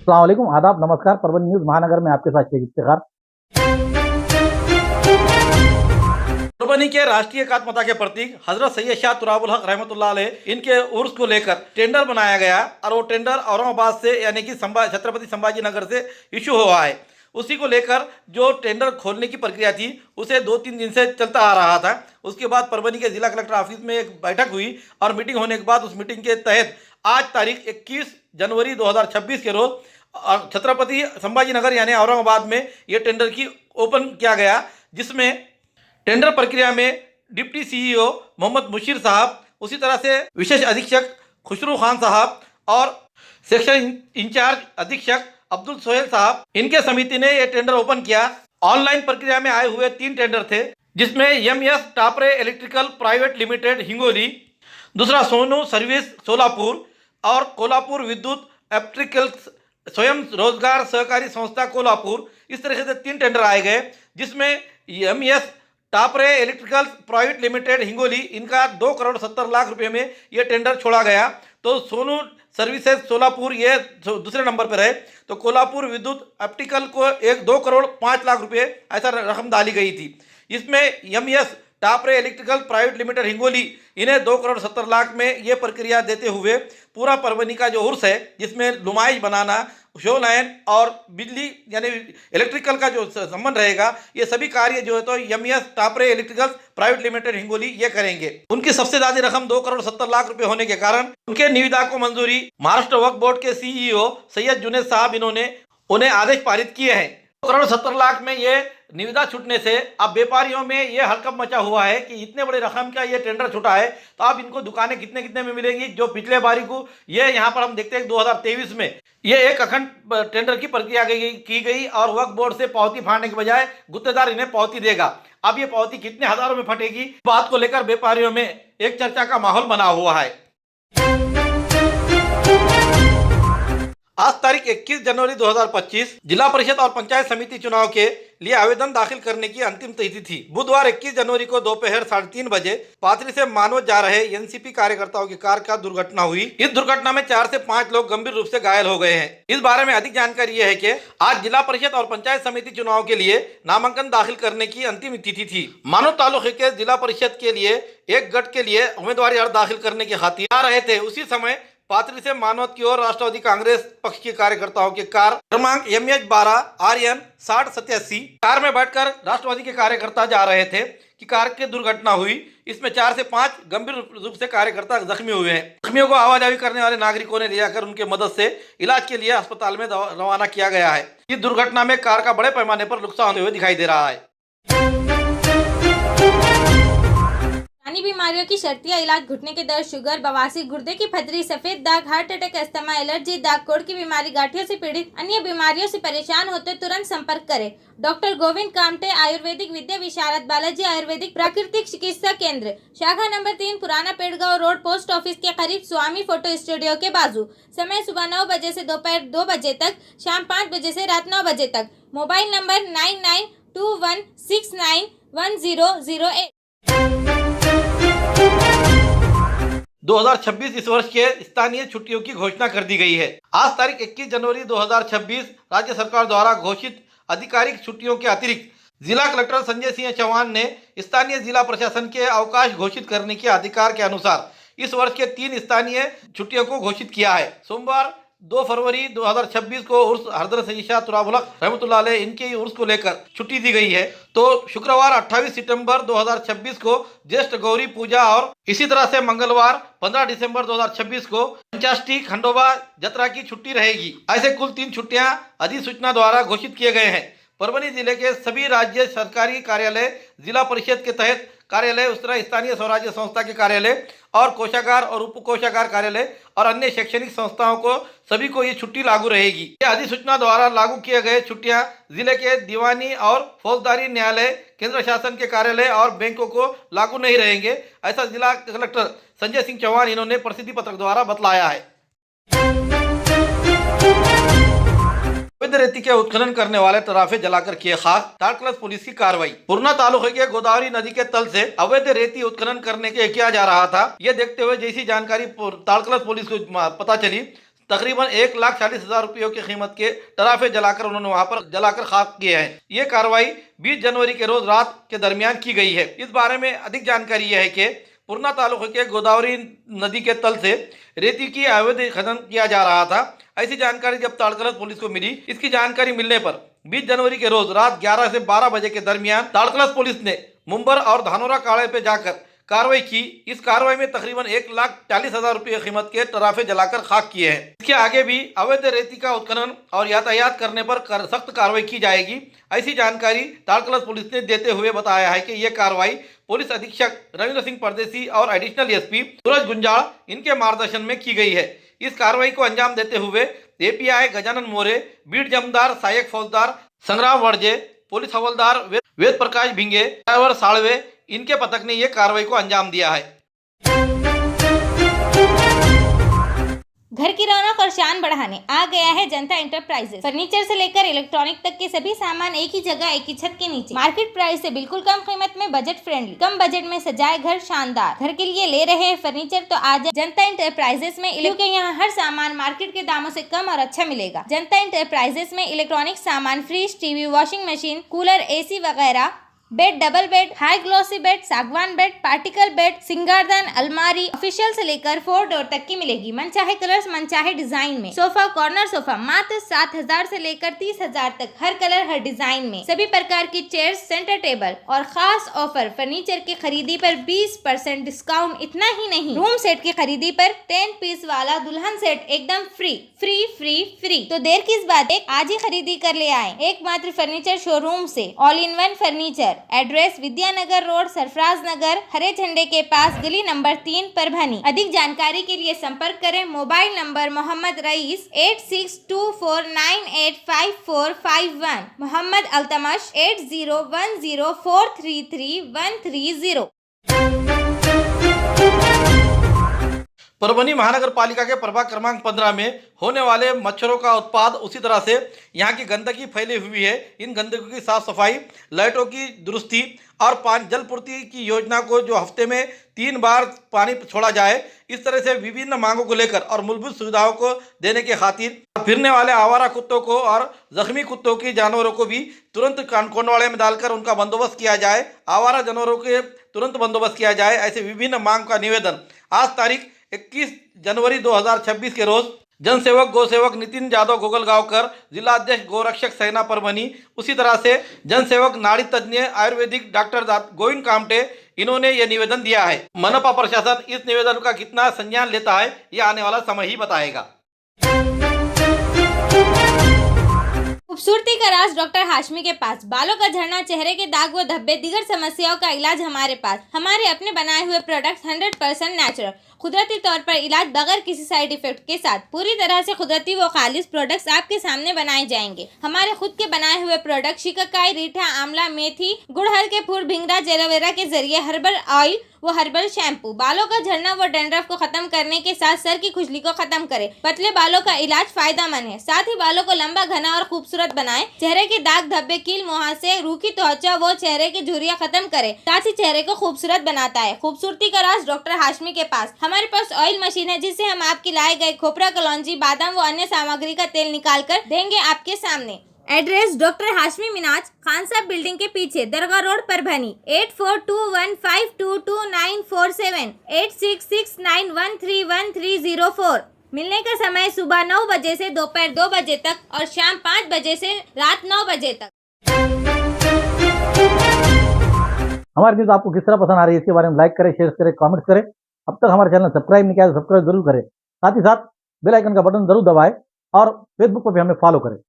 अस्सलाम वालेकुम, आदाब, नमस्कार। परभनी न्यूज़ महानगर में आपके साथ शेख इफ्तिखार। परभनी के राष्ट्रीय एकात्मता के प्रतीक हजरत सैयद शाह तुराबुल हक रहमतुल्लाह अलैह इनके उर्स को लेकर टेंडर बनाया गया और वो टेंडर औरंगाबाद से यानी कि छत्रपति संभाजी नगर से इशू हुआ है। उसी को लेकर जो टेंडर खोलने की प्रक्रिया थी उसे 2-3 दिन से चलता आ रहा था। उसके बाद परभनी के जिला कलेक्टर ऑफिस में एक बैठक हुई और मीटिंग होने के बाद उस मीटिंग के तहत आज तारीख 21 जनवरी 2026 के रोज छत्रपति संभाजी नगर यानी औरंगाबाद में ये टेंडर की ओपन किया गया, जिसमें टेंडर प्रक्रिया में डिप्टी सीईओ मोहम्मद मुशीर साहब, उसी तरह से विशेष अधीक्षक खुशरू खान साहब और सेक्शन इंचार्ज अधीक्षक अब्दुल सोहेल साहब, इनके समिति ने यह टेंडर ओपन किया। ऑनलाइन प्रक्रिया में आए हुए 3 टेंडर थे, जिसमें MS Tapre electrical private limited Hingoli, दूसरा सोनू सर्विस सोलापुर और कोल्हापुर विद्युत इलेक्ट्रिकल स्वयं रोजगार सहकारी संस्था कोल्हापुर। इस तरह से 3 टेंडर आए गए, जिसमें MS Tapre electrical private limited Hingoli इनका 2,70,00,000 रुपये में ये टेंडर छोड़ा गया। तो सोनू सर्विसेज सोलापुर ये दूसरे नंबर पर है। तो कोल्हापुर विद्युत ऑप्टिकल को 2,05,00,000 रुपये ऐसा रकम डाली गई थी। इसमें MS Tapre electrical private limited Hingoli इन्हें 2,70,00,000 में ये प्रक्रिया देते हुए पूरा परभनी का जो उर्स है, जिसमें नुमाइश बनाना, शो लाइन और बिजली यानी इलेक्ट्रिकल का जो संबंध रहेगा, ये सभी कार्य जो है तो MS Tapre electrical private limited Hingoli ये करेंगे। उनकी सबसे ज्यादा रकम 2,70,00,000 रुपये होने के कारण उनके निविदा को मंजूरी महाराष्ट्र वक्फ बोर्ड के सीईओ सैयद जुनेद साहब इन्होंने उन्हें आदेश पारित किए हैं। 2,70,00,000 में ये निविदा छूटने से अब व्यापारियों में ये हड़कंप मचा हुआ है कि इतने बड़े रकम का ये टेंडर छूटा है, तो अब इनको दुकानें कितने कितने में मिलेंगी। जो पिछले बारी को ये यहाँ पर हम देखते हैं 2023 में ये एक अखंड टेंडर की प्रक्रिया की गई और वक्फ बोर्ड से पावती फाड़ने के बजाय गुत्तेदार इन्हें पावती देगा। अब ये पावती कितने हजारों में फटेगी, बात को लेकर व्यापारियों में एक चर्चा का माहौल बना हुआ है। आज तारीख 21 जनवरी 2025 जिला परिषद और पंचायत समिति चुनाव के लिए आवेदन दाखिल करने की अंतिम तिथि थी। बुधवार 21 जनवरी को दोपहर 3:30 बजे पाथरी से मानवत जा रहे एनसीपी कार्यकर्ताओं की कार का दुर्घटना हुई। इस दुर्घटना में 4 से 5 लोग गंभीर रूप से घायल हो गए हैं। इस बारे में अधिक जानकारी यह है कि आज जिला परिषद और पंचायत समिति चुनाव के लिए नामांकन दाखिल करने की अंतिम तिथि थी। मानव तालुके के जिला परिषद के लिए एक गठ के लिए उम्मीदवारी दाखिल करने की खातिर आ रहे थे। उसी समय पाथरी से मानवत की ओर राष्ट्रवादी कांग्रेस पक्ष के कार्यकर्ताओं के कार क्रमांक MH12 RN 6087 कार में बैठकर राष्ट्रवादी के कार्यकर्ता जा रहे थे कि कार की दुर्घटना हुई। इसमें 4 से 5 गंभीर रूप से कार्यकर्ता जख्मी हुए हैं। जख्मियों को आवाजाही करने वाले नागरिकों ने ले जाकर उनके मदद से इलाज के लिए अस्पताल में रवाना किया गया है। इस दुर्घटना में कार का बड़े पैमाने पर नुकसान होते हुए दिखाई दे रहा है। पुरानी बीमारियों की शर्तिया इलाज, घुटने के दर्द, शुगर, बवासीर, गुर्दे की पथरी, सफेद दाग, हार्ट अटैक, अस्थमा, एलर्जी, दाग कोड़ की बीमारी, गांठियों से पीड़ित अन्य बीमारियों से परेशान होते तुरंत संपर्क करें। डॉक्टर गोविंद कामटे, आयुर्वेदिक विद्या विशारद, बालाजी आयुर्वेदिक प्राकृतिक चिकित्सा केंद्र, शाखा नंबर 3, पुराना पेड़गांव रोड, पोस्ट ऑफिस के करीब, स्वामी फोटो स्टूडियो के बाजू। समय सुबह 9 बजे से दोपहर 2 बजे तक, शाम 5 बजे से रात 9 बजे तक। Mobile number 9921691008। 2026 इस वर्ष के स्थानीय छुट्टियों की घोषणा कर दी गई है। आज तारीख 21 जनवरी 2026 राज्य सरकार द्वारा घोषित आधिकारिक छुट्टियों के अतिरिक्त जिला कलेक्टर संजय सिंह चौहान ने स्थानीय जिला प्रशासन के अवकाश घोषित करने के अधिकार के अनुसार इस वर्ष के 3 स्थानीय छुट्टियों को घोषित किया है। सोमवार 2 फरवरी 2026 को उर्स हजरत सैयद शाह तुराबुल हक रहमतुल्लाह अलैह इनके उर्स को लेकर छुट्टी दी गई है। तो शुक्रवार 28 सितंबर 2026 को ज्येष्ठ गौरी पूजा और इसी तरह से मंगलवार 15 दिसंबर 2026 को पंचाष्टी खंडोबा जत्रा की छुट्टी रहेगी। ऐसे कुल 3 छुट्टियां अधिसूचना द्वारा घोषित किए गए हैं। परभनी जिले के सभी राज्य सरकारी कार्यालय, जिला परिषद के तहत कार्यालय, उस तरह स्थानीय स्वराज्य संस्था के कार्यालय और कोषागार और उप कोषागार कार्यालय और अन्य शैक्षणिक संस्थाओं को सभी को ये छुट्टी लागू रहेगी। यह अधिसूचना द्वारा लागू किए गए छुट्टियां जिले के दीवानी और फौजदारी न्यायालय, केंद्र शासन के कार्यालय और बैंकों को लागू नहीं रहेंगे। ऐसा जिला कलेक्टर संजय सिंह चौहान इन्होंने प्रसिद्धि पत्रक द्वारा बतलाया है। अवैध रेती के उत्खनन करने वाले तराफे जलाकर किए खाक, ताड़कलस पुलिस की कार्रवाई। पूर्णा तालुके के गोदावरी नदी के तल से अवैध रेती उत्खनन करने के किया जा रहा था। ये देखते हुए जैसी जानकारी ताड़कलस पुलिस को पता चली, तकरीबन 1,40,000 रुपयों की कीमत के टराफे जलाकर उन्होंने वहां पर जलाकर खाक किए हैं। ये कार्रवाई 20 जनवरी के रोज रात के दरमियान की गई है। इस बारे में अधिक जानकारी यह है कि पुरना तालुके के गोदावरी नदी के तल से रेती की अवैध खनन किया जा रहा था। ऐसी जानकारी जब ताड़कलस पुलिस को मिली, इसकी जानकारी मिलने पर 20 जनवरी के रोज रात 11 से 12 बजे के दरमियान ताड़कलस पुलिस ने मुंबर और धानोरा काड़े पे जाकर कार्रवाई की। इस कार्रवाई में तकरीबन 1,40,000 रुपये कीमत के टराफे जलाकर खाक किए हैं। इसके आगे भी अवैध रेती का उत्खनन और यातायात करने पर सख्त कार्रवाई की जाएगी। ऐसी जानकारी ताड़कलस पुलिस ने देते हुए बताया है कि यह कार्रवाई पुलिस अधीक्षक रविंद्र सिंह परदेसी और एडिशनल एसपी सूरज गुंजाल इनके मार्गदर्शन में की गई है। इस कार्रवाई को अंजाम देते हुए एपीआई गजानन मोरे, बीट जमदार सहायक फौजदार संग्राम वड़जे, पुलिस हवलदार वेद प्रकाश भिंगे, ड्राइवर साळवे, इनके पथक ने यह कार्रवाई को अंजाम दिया है। घर की रौनक और शान बढ़ाने आ गया है जनता इंटरप्राइजेस। फर्नीचर से लेकर इलेक्ट्रॉनिक तक के सभी सामान एक ही जगह, एक ही छत के नीचे। मार्केट प्राइस से बिल्कुल कम कीमत में, बजट फ्रेंडली। कम बजट में सजाए घर शानदार। घर के लिए ले रहे हैं फर्नीचर तो आज जनता इंटरप्राइजेस में, क्योंकि यहाँ हर सामान मार्केट के दामों से कम और अच्छा मिलेगा। जनता इंटरप्राइजेस में इलेक्ट्रॉनिक सामान, fridge, TV, washing machine, cooler, AC वगैरह, bed, double bed, high glossy bed, सागवान बेड, पार्टिकल बेड, सिंगारदान, अलमारी, ऑफिशियल से लेकर 4 डोर तक की मिलेगी। मनचाहे कलर्स, मनचाहे डिजाइन में। सोफा, कॉर्नर सोफा मात्र 7,000 से लेकर 30,000 तक, हर कलर हर डिजाइन में। सभी प्रकार की चेयर्स, सेंटर टेबल और खास ऑफर, फर्नीचर की खरीदी पर 20% डिस्काउंट। इतना ही नहीं, रूम सेट की खरीदी पर 10 पीस वाला दुल्हन सेट एकदम फ्री फ्री फ्री फ्री। तो देर किस बात, आज ही खरीदी कर ले आए एकमात्र फर्नीचर शोरूम से। All in one furniture. Address Vidyanagar road, Sarfaraz Nagar, हरे झंडे के पास, गली नंबर 3, परभनी। अधिक जानकारी के लिए संपर्क करें। Mobile number Mohammad rice 8624985451, Mohammad Altamash 8010433130। Parbhani महानगर पालिका के प्रभाग क्रमांक 15 में होने वाले मच्छरों का उत्पाद, उसी तरह से यहाँ की गंदगी फैली हुई है। इन गंदगी की साफ सफाई, लाइटों की दुरुस्ती और जल पूर्ति की योजना को जो हफ्ते में 3 बार पानी छोड़ा जाए, इस तरह से विभिन्न मांगों को लेकर और मूलभूत सुविधाओं को देने के खातिर फिरने वाले आवारा कुत्तों को और जख्मी कुत्तों की जानवरों को भी तुरंत कोंडवाड़े में डालकर उनका बंदोबस्त किया जाए, आवारा जानवरों के तुरंत बंदोबस्त किया जाए। ऐसे विभिन्न मांग का निवेदन आज तारीख 21 जनवरी 2026 के रोज जनसेवक गौसेवक नितिन जादव गोगलगांवकर, जिला अध्यक्ष गौरक्षक सेना परभनी, उसी तरह से जनसेवक नाड़ी तज्ञ आयुर्वेदिक डॉक्टर गोविंद कामटे, इन्होंने ये निवेदन दिया है। मनपा प्रशासन इस निवेदन का कितना संज्ञान लेता है, ये आने वाला समय ही बताएगा। खूबसूरती का राज डॉक्टर हाशमी के पास। बालों का झड़ना, चेहरे के दाग व धब्बे, दीगर समस्याओं का इलाज हमारे पास। हमारे अपने बनाए हुए प्रोडक्ट्स 100% नेचुरल, कुदरती तौर पर इलाज बगैर किसी साइड इफेक्ट के साथ। पूरी तरह से कुदरती व खालिश प्रोडक्ट्स आपके सामने बनाए जाएंगे। हमारे खुद के बनाए हुए प्रोडक्ट शिकाकाई, रीठा, आंवला, मेथी, गुड़हल के फूल, भिंगरा, एलोवेरा के जरिए हर्बल ऑयल वो हर्बल शैम्पू बालों का झड़ना व डैंड्रफ को खत्म करने के साथ सर की खुजली को खत्म करे। पतले बालों का इलाज फायदेमंद है, साथ ही बालों को लंबा, घना और खूबसूरत बनाए। चेहरे के दाग धब्बे, कील, मुहासे, रूखी त्वचा वो चेहरे की झुर्रियां खत्म करे, साथ ही चेहरे को खूबसूरत बनाता है। खूबसूरती का राज डॉक्टर हाशमी के पास। हमारे पास ऑयल मशीन है, जिससे हम आपकी लाए गए खोपरा, कलौंजी, बादाम व अन्य सामग्री का तेल निकाल कर देंगे आपके सामने। एड्रेस डॉक्टर हाशमी मिनाज, खान साहब बिल्डिंग के पीछे, दरगाह रोड, परभनी। 8421522947, 8669131304। मिलने का समय सुबह 9 बजे से दोपहर 2 बजे तक और शाम 5 बजे से रात 9 बजे तक। हमारी न्यूज़ आपको किस तरह पसंद आ रही है, इसके बारे में लाइक करें, शेयर करें, कमेंट्स करें। अब तक हमारे चैनल सब्सक्राइब नहीं किया तो सब्सक्राइब जरूर करें, साथ ही साथ बेल आइकन का बटन जरूर दबाएं और फेसबुक पर भी हमें फॉलो करें।